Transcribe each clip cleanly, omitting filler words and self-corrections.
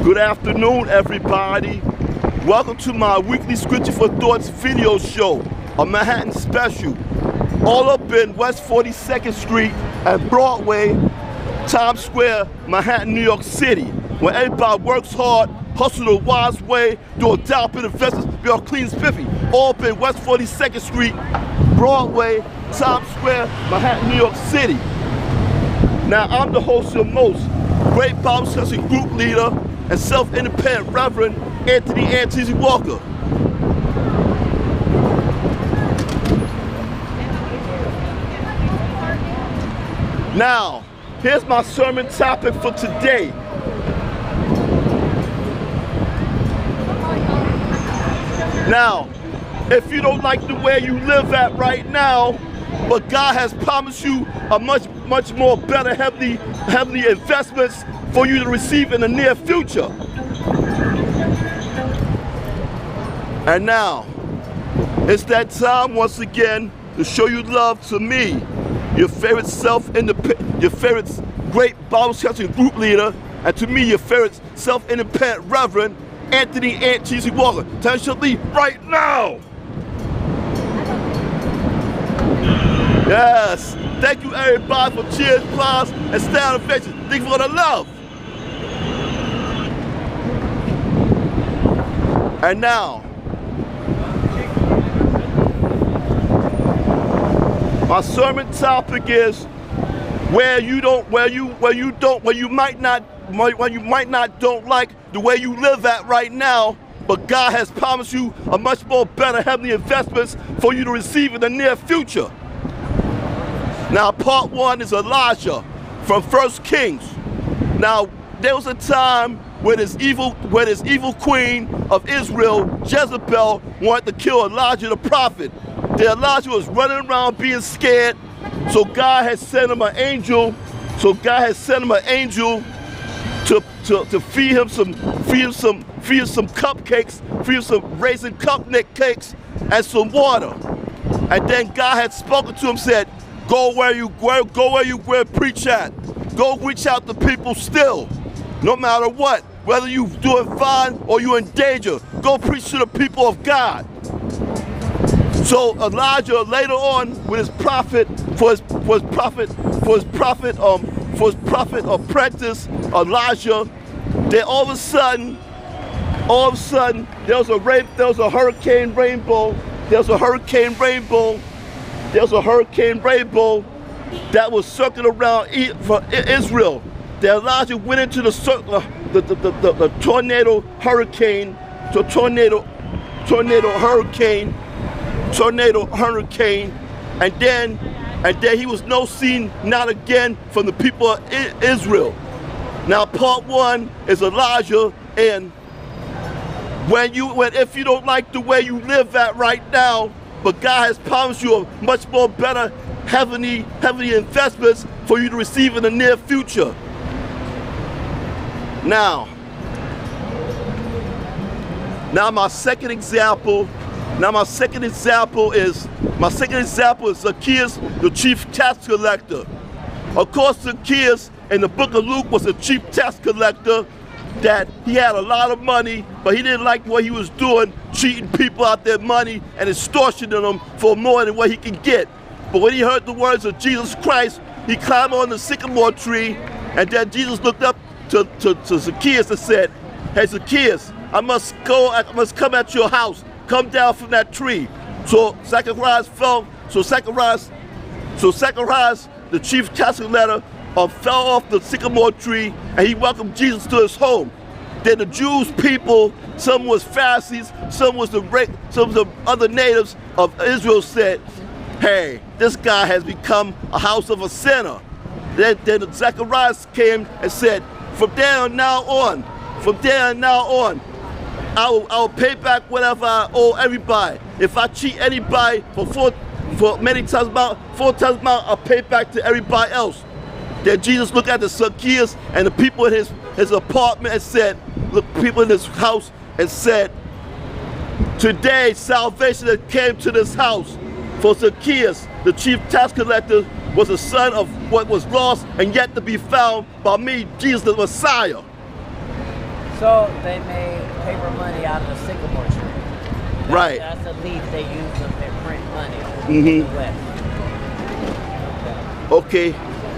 Good afternoon, everybody. Welcome to my weekly Scripture for Thoughts video show, a Manhattan special, all up in West 42nd Street and Broadway, Times Square, Manhattan, New York City, where everybody works hard, hustle the wise way, do a down payment investments, be all clean and spiffy, all up in West 42nd Street, Broadway, Times Square, Manhattan, New York City. Now, I'm the host of most great Bible study group leader and self-independent Reverend Mnhtn Walker. Now, here's my sermon topic for today. Now, if you don't like the way you live at right now, but God has promised you a much more better heavenly investments for you to receive in the near future. And now, it's that time once again to show you love to me, your favorite your favorite great Bible study group leader, and to me, your favorite self-independent Reverend Mnhtn Walker. Time shall leave right now. Yes, thank you everybody for cheers, applause, and stand ovation. Thank you for the love. And now, my sermon topic is where you might not don't like the way you live at right now, but God has promised you a much more better heavenly investments for you to receive in the near future. Now, part one is Elijah from 1 Kings. Now, there was a time when this evil queen of Israel, Jezebel, wanted to kill Elijah the prophet. The Elijah was running around being scared, so God had sent him an angel. To feed him some cupcakes, feed him some raisin cupcake cakes, and some water. And then God had spoken to him, said, go where you preach at. Go reach out to people still, no matter what. Whether you doing fine or you in danger, go preach to the people of God. So Elijah later on, with his prophet, for his prophet apprentice Elijah, then all of a sudden there was a hurricane rainbow that was circling around Israel. Then Elijah went into the tornado hurricane, and then he was no seen not again from the people of Israel. Now, part one is Elijah, and if you don't like the way you live at right now, but God has promised you a much more better heavenly investments for you to receive in the near future. Now my second example is Zacchaeus, the chief tax collector. Of course, Zacchaeus in the book of Luke was a chief tax collector, that he had a lot of money, but he didn't like what he was doing, cheating people out their money and extortioning them for more than what he could get. But when he heard the words of Jesus Christ, he climbed on the sycamore tree, and then Jesus looked up to Zacchaeus and said, hey Zacchaeus, I must come at your house. Come down from that tree. So Zacharias, the chief tax collector, fell off the sycamore tree, and he welcomed Jesus to his home. Then the Jews people, some was Pharisees, some was the other natives of Israel, said, hey, this guy has become a house of a sinner. Then Zacharias came and said, from there now on, I will pay back whatever I owe everybody. If I cheat anybody for four times amount, I'll pay back to everybody else. Then Jesus looked at the Zacchaeus and the people in his apartment and said, look, people in his house, and said, today salvation has came to this house. For Zacchaeus, the chief tax collector, was the son of what was lost and yet to be found by me, Jesus the Messiah. So they made paper money out of the sycamore tree. Right. That's the leaf they use to print money Mm-hmm. in the West. Okay,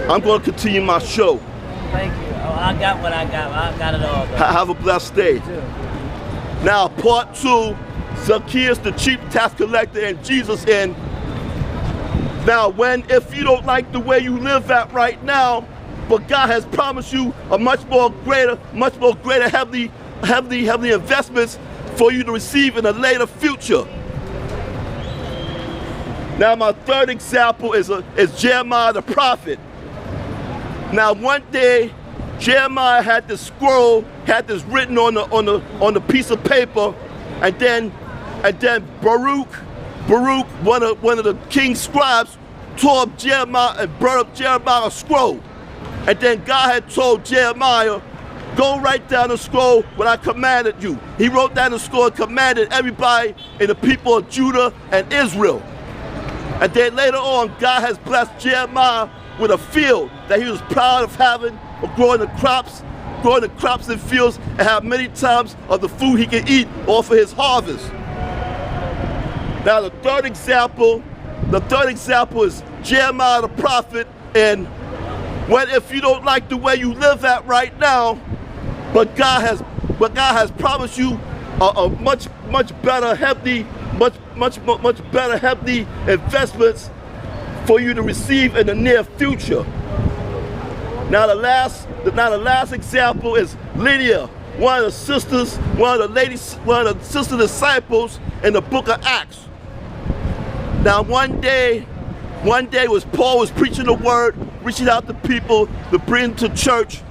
I'm going to continue my show. Thank you. Oh, I got what I got. I got it all. Have a blessed day. You too. Now, part 2, Zacchaeus, the chief tax collector, and Jesus in. Now, if you don't like the way you live at right now, but God has promised you a much more greater heavenly investments for you to receive in a later future. Now, my third example is Jeremiah the prophet. Now, one day, Jeremiah had this scroll, had this written on the piece of paper, and then Baruch, one of the king's scribes, tore up Jeremiah and burned up Jeremiah's scroll. And then God had told Jeremiah, go write down the scroll what I commanded you. He wrote down the scroll and commanded everybody in the people of Judah and Israel. And then later on, God has blessed Jeremiah with a field that he was proud of having, of growing the crops in fields, and have many times of the food he can eat off of his harvest. Now the third example is Jeremiah the prophet. And if you don't like the way you live at right now, but God has promised you a much better healthy investments for you to receive in the near future. Now the last example is Lydia, one of the sister disciples in the book of Acts. Now one day was Paul was preaching the word, reaching out to people to bring to church,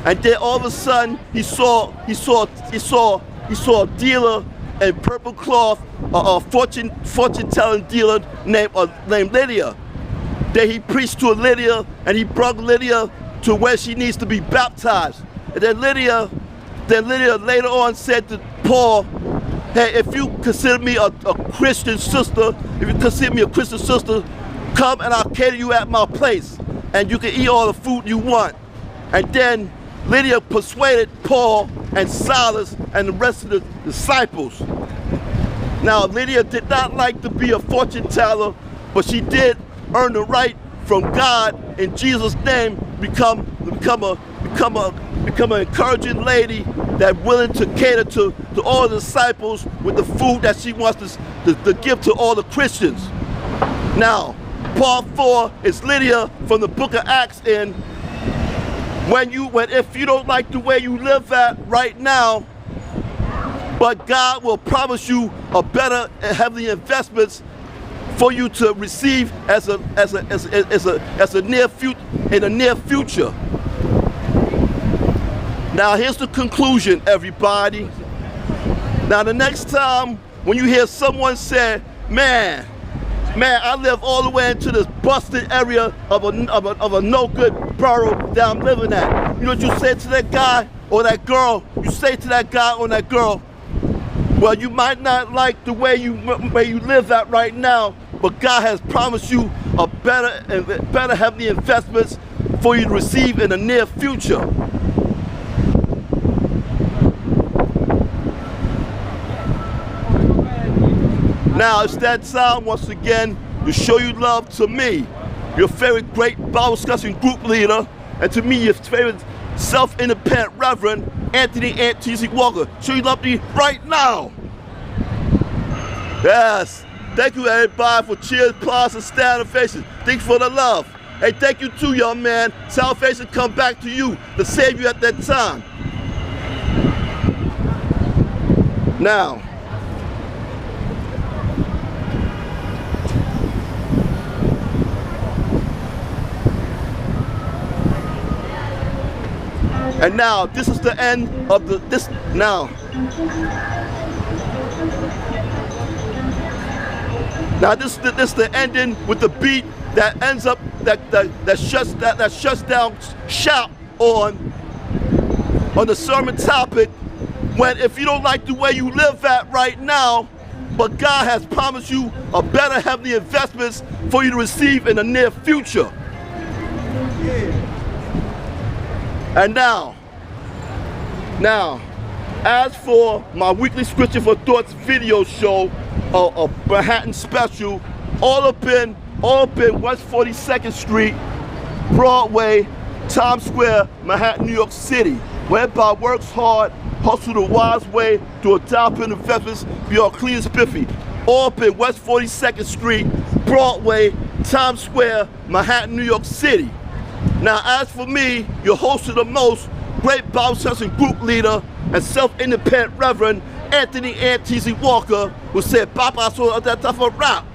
and then all of a sudden he saw a dealer in purple cloth, a fortune telling dealer named Lydia. Then he preached to Lydia, and he brought Lydia to where she needs to be baptized. And then Lydia later on said to Paul, hey, if you consider me a Christian sister, come and I'll cater you at my place, and you can eat all the food you want. And then Lydia persuaded Paul and Silas and the rest of the disciples. Now Lydia did not like to be a fortune teller, but she did earn the right from God in Jesus' name, become an encouraging lady that willing to cater to all the disciples with the food that she wants to give to all the Christians. Now, part 4 is Lydia from the book of Acts. And if you don't like the way you live at right now, but God will promise you a better heavenly investments for you to receive as a near future, in the near future. Now here's the conclusion, everybody. Now the next time when you hear someone say, man, I live all the way into this busted area of a no good borough that I'm living at. You know what you say to that guy or that girl? You say to that guy or that girl, well, you might not like the way you live at right now, but God has promised you a better heavenly investments for you to receive in the near future. Now it's that time once again to show you love to me, your favorite great Bible discussion group leader, and to me your favorite self-independent Reverend Mnhtn Walker. Show you love to me right now. Yes. Thank you everybody for cheers, applause, and standing ovations. Thanks for the love. Hey, thank you too, young man. Salvation come back to you to save you at that time. Now, and now this is the end of this. Now this is the ending with the beat that ends up that shuts down shout on the sermon topic. When if you don't like the way you live at right now, but God has promised you a better heavenly investments for you to receive in the near future. And now As for my weekly Scripture for Thoughts video show, a Manhattan special, all up in West 42nd Street, Broadway, Times Square, Manhattan, New York City, whereby works hard, hustle the wise way to adopt and investments beyond clean and spiffy. All up in West 42nd Street, Broadway, Times Square, Manhattan, New York City. Now, as for me, your host of the most, great Bible session group leader and self-independent Reverend Mnhtn Walker, who said, "Papa, I saw that tough a rap."